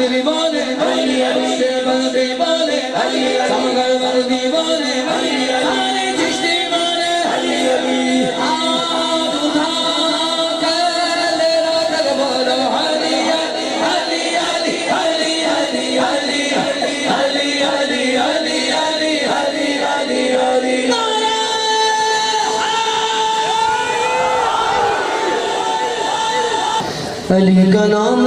بدری بولے شیر بدری بولے سمگر بدری بولے آنے چشتی بولے آج اٹھا کر لیرا کر بولو علی علی علی علی علی علی علی علی علی علی علی علی علی علی علی کا نام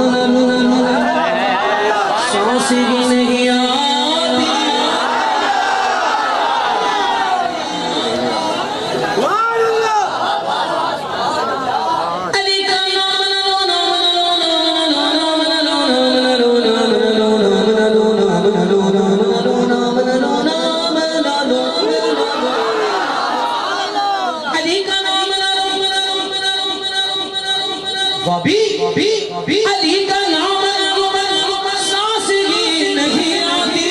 سانس ہی نہیں آتی علی کا علی کا نام سانس ہی نہیں آتی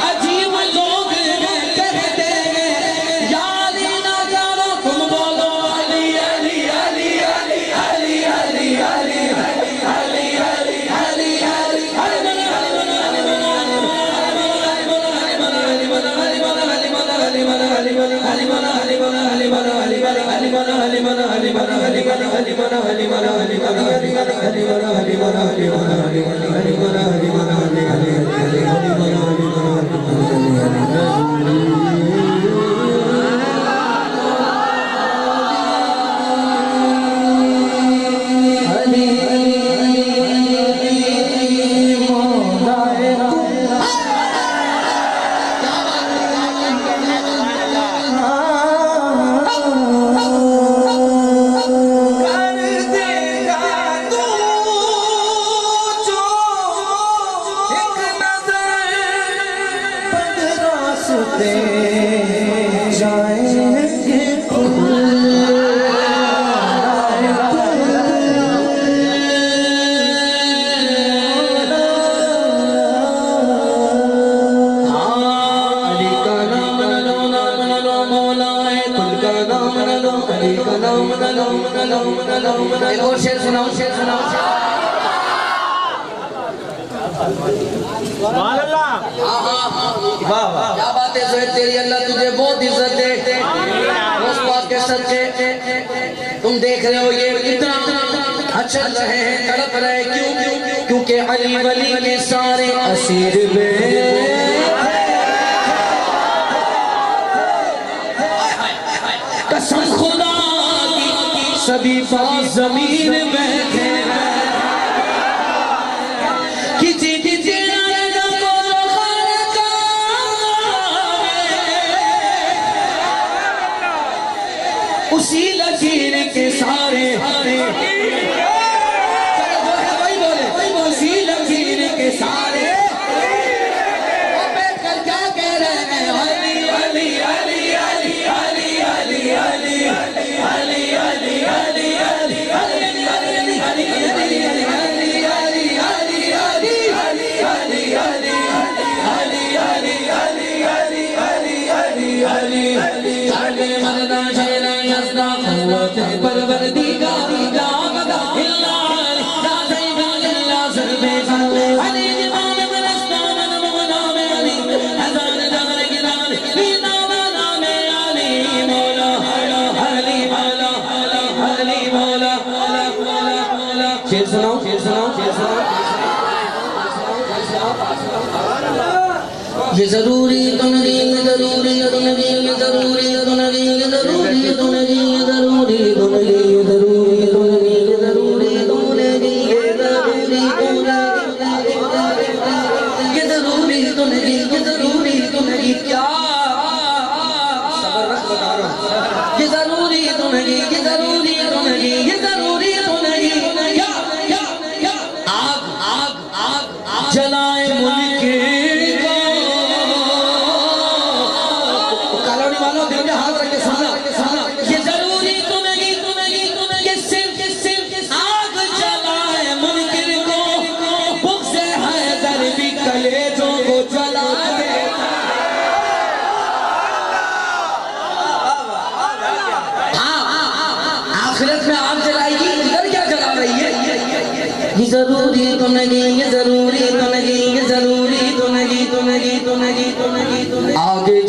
عجیب لوگ کہتے ہیں یا علی نہ جانا تم بولو علی علی علی علی علی علی علی علی علی علی ایک اور شعر سناؤ سبحان اللہ کیا بات ہے زہد تیری اللہ تجھے بہت عزت دے اس بات کے صدقے تم دیکھ رہے ہو یہ اتنا اچھا رہے ہیں تڑپ رہے کیوں کیونکہ علی ولی کے سارے اسیر میں قسم خدا کی سبھی باز زمین میں تھے کسی اسی لکیر کے سارے اسی لکیر کے سارے بیٹھ کر کیا کہہ رہے ہیں علی علی علی علی علی علی علی علی علی علی یہ ضروری تو نہیں ضروری تو نہیں ضروری تو نہیں ضروری تو نہیں ضروری تو نہیں ضروری تو نہیں ضروری تو نہیں یہ ضروری تو نہیں یہ ضروری تو نہیں کیا صبر رکھ بتا رہا ہوں یہ ضروری تو نہیں یہ ضروری تو نہیں یہ ضروری تو نہیں آگ آگ آگ جلائے ملک یہ ضروری تو نہیں کہ صرف آگ جلائے منکر کو بغض حیدر بھی کلیجوں کو جلا دے آخرت میں آگ جلائے گی ادھر کیا جلا رہی ہے ضروری تو نہیں یہ ضروری تو نہیں یہ ضروری تو نہیں تو نہیں تو نہیں تو نہیں آگے